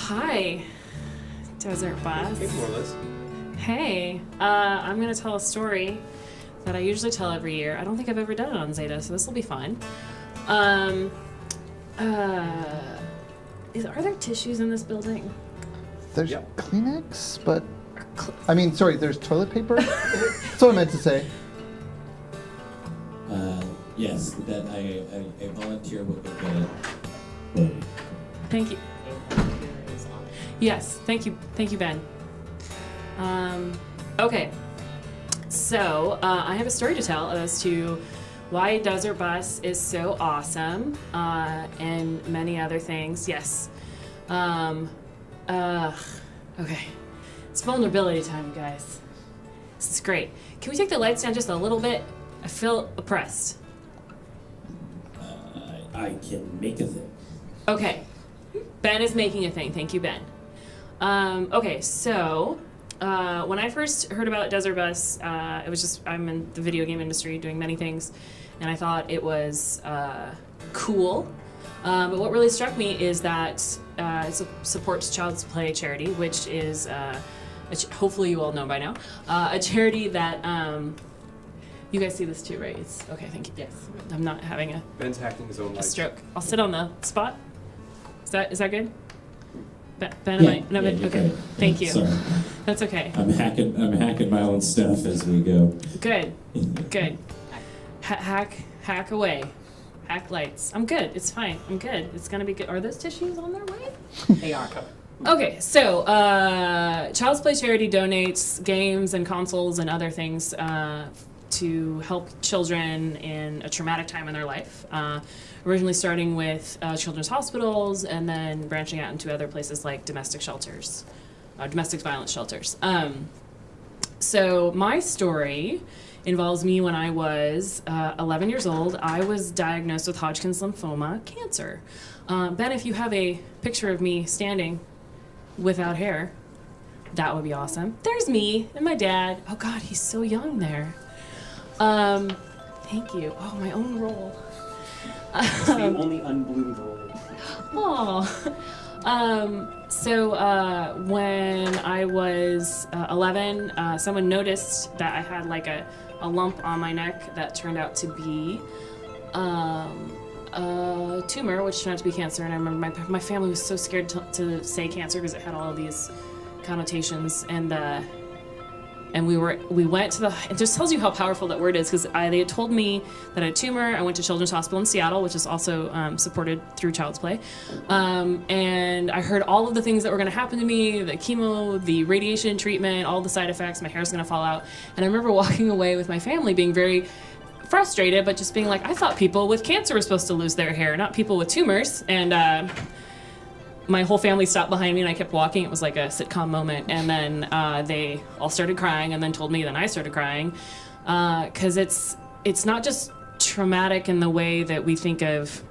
Hi, Desert Bus. Hey, Morlis. Hey, I'm going to tell a story that I usually tell every year. I don't think I've ever done it on Zeta, so this will be fun. Are there tissues in this building? There's Yep. Kleenex, but there's toilet paper. That's what I meant to say. Yes, that I volunteer with the Thank you. Yes, thank you, Ben. Okay, so I have a story to tell as to why Desert Bus is so awesome, and many other things. Yes. Okay. It's vulnerability time, guys. This is great. Can we take the lights down just a little bit? I feel oppressed. I can make a thing. Okay. Ben is making a thing. Thank you, Ben. Okay, so when I first heard about Desert Bus, it was just, I'm in the video game industry doing many things, and I thought it was cool. But what really struck me is that it supports Child's Play charity, which is, hopefully you all know by now, a charity that, you guys see this too, right? It's, okay, thank you. Yes, I'm not having a Ben's hacking his own life. stroke. I'll sit on the spot. Is that good? Ben, Yeah, no, yeah, Ben, you're okay. good. Thank you. Sorry. That's okay. I'm hacking my own stuff as we go. Good. Hack away. Hack lights. I'm good. It's fine. I'm good. It's gonna be good. Are those tissues on their way? They are. Okay, so Child's Play Charity donates games and consoles and other things to help children in a traumatic time in their life. Originally starting with children's hospitals and then branching out into other places like domestic violence shelters. So my story involves me when I was 11 years old. I was diagnosed with Hodgkin's lymphoma cancer. Ben, if you have a picture of me standing without hair, that would be awesome. There's me and my dad. Oh God, he's so young there. Thank you. Oh, my own role. It's the only unbloomed role. So when I was 11, someone noticed that I had like a lump on my neck that turned out to be a tumor, which turned out to be cancer. And I remember my family was so scared to say cancer because it had all of these connotations. And we went to it just tells you how powerful that word is, because they had told me that I had a tumor. I went to Children's Hospital in Seattle, which is also supported through Child's Play. And I heard all of the things that were going to happen to me, the chemo, the radiation treatment, all the side effects, my hair's going to fall out. And I remember walking away with my family being very frustrated, but just being like, I thought people with cancer were supposed to lose their hair, not people with tumors. And my whole family stopped behind me and I kept walking. It was like a sitcom moment. And then they all started crying and then told me, then I started crying. Because it's not just traumatic in the way that we think of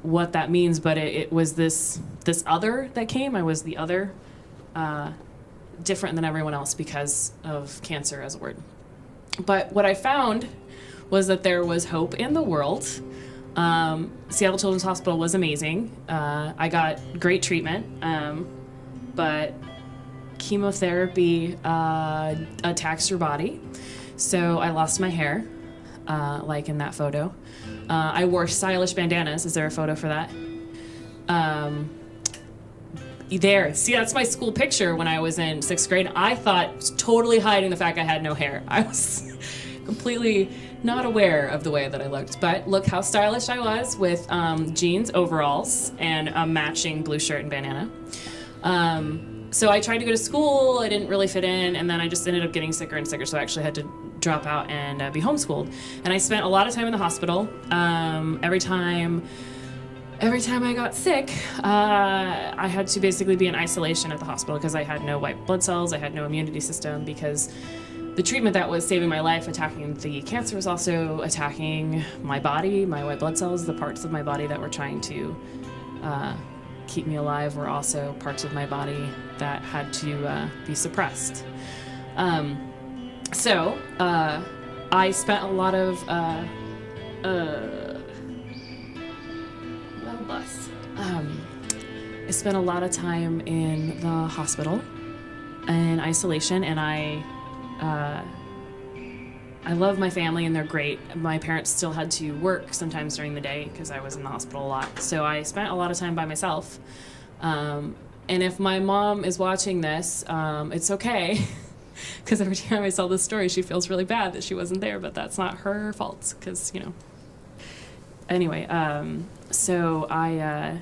what that means, but it was this other that came. I was the other, different than everyone else because of cancer as a word. But what I found was that there was hope in the world. Seattle Children's Hospital was amazing. I got great treatment, but chemotherapy attacks your body. So I lost my hair, like in that photo. I wore stylish bandanas. Is there a photo for that? There. See, that's my school picture when I was in 6th grade. I thought, totally hiding the fact I had no hair. I was completely not aware of the way that I looked, but look how stylish I was with jeans, overalls, and a matching blue shirt and bandana. So I tried to go to school, I didn't really fit in, and then I just ended up getting sicker and sicker, so I actually had to drop out and be homeschooled. And I spent a lot of time in the hospital. Every time I got sick, I had to basically be in isolation at the hospital because I had no white blood cells, I had no immunity system, because the treatment that was saving my life, attacking the cancer, was also attacking my body, my white blood cells. The parts of my body that were trying to keep me alive were also parts of my body that had to be suppressed. So I spent a lot of spent a lot of time in the hospital in isolation, and I love my family and they're great. My parents still had to work sometimes during the day because I was in the hospital a lot. So I spent a lot of time by myself. And if my mom is watching this, it's okay. Because every time I tell this story, she feels really bad that she wasn't there, but that's not her fault because, you know. Anyway, so I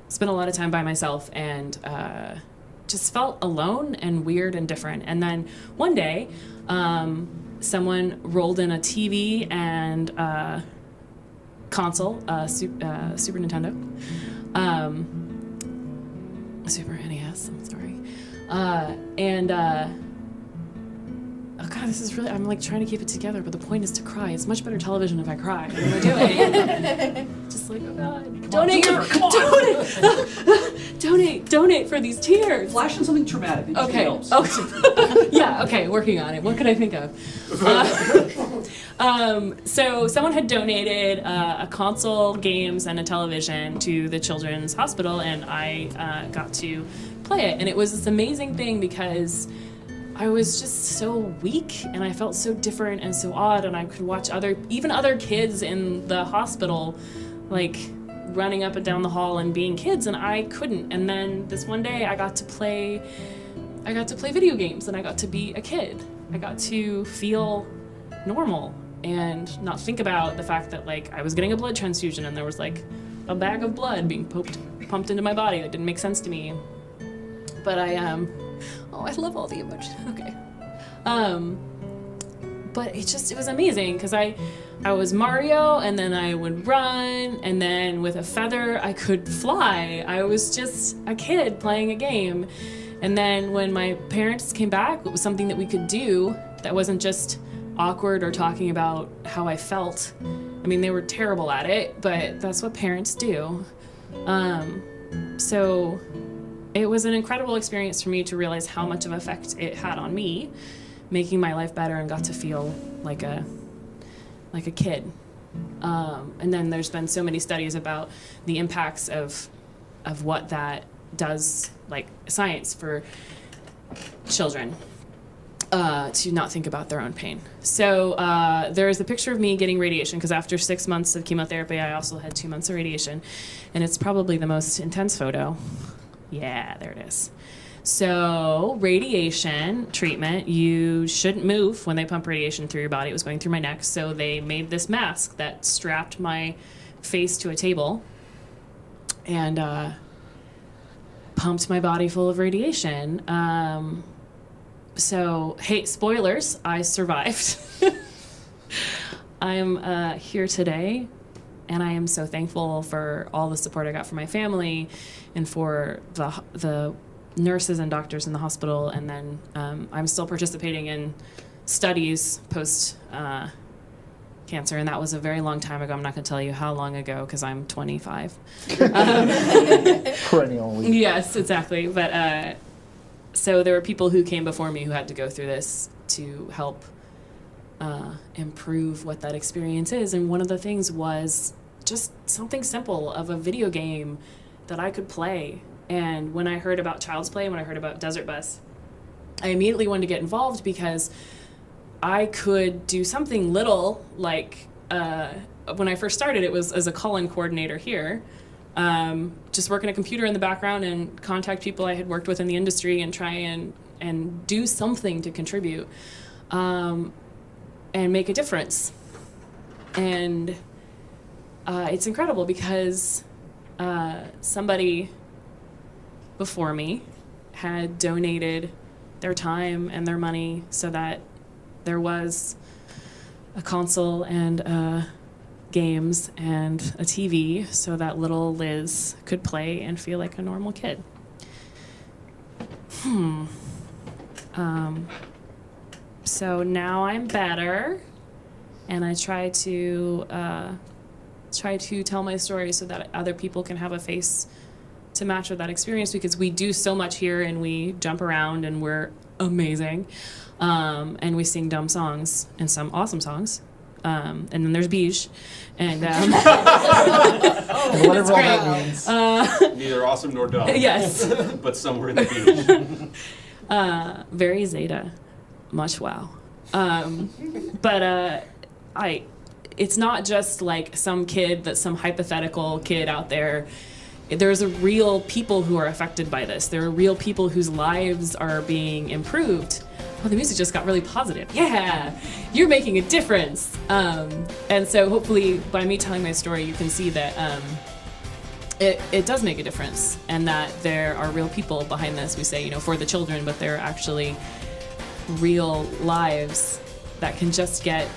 spent a lot of time by myself and just felt alone and weird and different. And then one day, someone rolled in a TV and console, Super Nintendo, Super NES, I'm sorry. Oh God, this is really, I'm like trying to keep it together, but the point is to cry. It's much better television if I cry. What am I doing? Just like, oh God, donate for these tears. Flash on something traumatic. It usually Okay. helps. Okay. Yeah. Okay. Working on it. What could I think of? So someone had donated a console, games, and a television to the children's hospital, and I got to play it. And it was this amazing thing because I was just so weak, and I felt so different and so odd, and I could watch even other kids in the hospital, like running up and down the hall and being kids, and I couldn't. And then this one day I got to play video games, and I got to be a kid. I got to feel normal and not think about the fact that like I was getting a blood transfusion and there was like a bag of blood being pumped into my body that didn't make sense to me. But I love all the emojis. Okay. But it was amazing because I was Mario, and then I would run, and then with a feather I could fly. I was just a kid playing a game. And then when my parents came back, it was something that we could do that wasn't just awkward or talking about how I felt. I mean, they were terrible at it, but that's what parents do. So it was an incredible experience for me to realize how much of an effect it had on me, making my life better, and got to feel like a kid. And then there's been so many studies about the impacts of what that does, like science for children, to not think about their own pain. So there is a picture of me getting radiation, because after 6 months of chemotherapy, I also had 2 months of radiation, and it's probably the most intense photo. Yeah, there it is. So radiation treatment, you shouldn't move when they pump radiation through your body. It was going through my neck, so they made this mask that strapped my face to a table and pumped my body full of radiation. So, hey, spoilers, I survived. I'm here today, and I am so thankful for all the support I got from my family and for the nurses and doctors in the hospital. And then I'm still participating in studies post cancer, and that was a very long time ago. I'm not going to tell you how long ago because I'm 25. Perennially. Yes, exactly. But so there were people who came before me who had to go through this to help improve what that experience is. And one of the things was just something simple of a video game that I could play. And when I heard about Child's Play, when I heard about Desert Bus, I immediately wanted to get involved because I could do something little, like when I first started, it was as a call-in coordinator here, just working a computer in the background and contact people I had worked with in the industry and try and do something to contribute and make a difference. And it's incredible because somebody before me had donated their time and their money so that there was a console and games and a TV so that little Liz could play and feel like a normal kid. So now I'm better, and I try to tell my story so that other people can have a face to match with that experience, because we do so much here and we jump around and we're amazing, and we sing dumb songs and some awesome songs, And then there's beige. And Whatever all that means. Neither awesome nor dumb. yes. But somewhere in the beach. Very Zeta. Much wow. But it's not just like some hypothetical kid out there. There's a real people who are affected by this. There are real people whose lives are being improved. Oh, the music just got really positive. Yeah, you're making a difference. And so hopefully by me telling my story, you can see that it does make a difference, and that there are real people behind this. We say, for the children, but there are actually real lives that can just get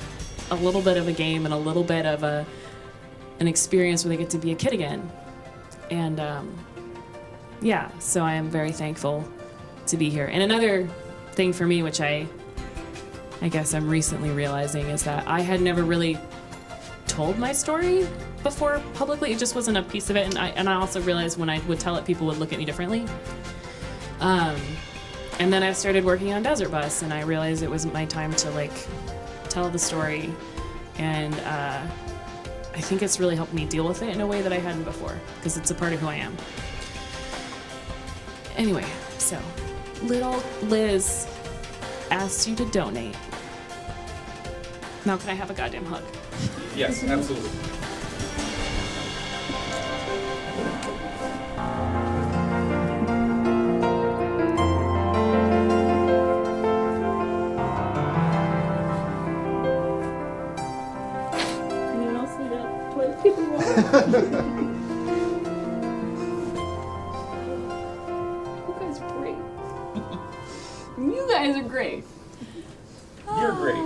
a little bit of a game and a little bit of an experience where they get to be a kid again. And so I am very thankful to be here. And another thing for me, which I guess I'm recently realizing, is that I had never really told my story before publicly. It just wasn't a piece of it. And I also realized when I would tell it, people would look at me differently. And then I started working on Desert Bus, and I realized it was my time to tell the story. And I think it's really helped me deal with it in a way that I hadn't before, because it's a part of who I am. Anyway, so little Liz asked you to donate. Now can I have a goddamn hug? Yes, absolutely. Anyone else need a toilet paper roll? You guys are great. You guys are great. You're great.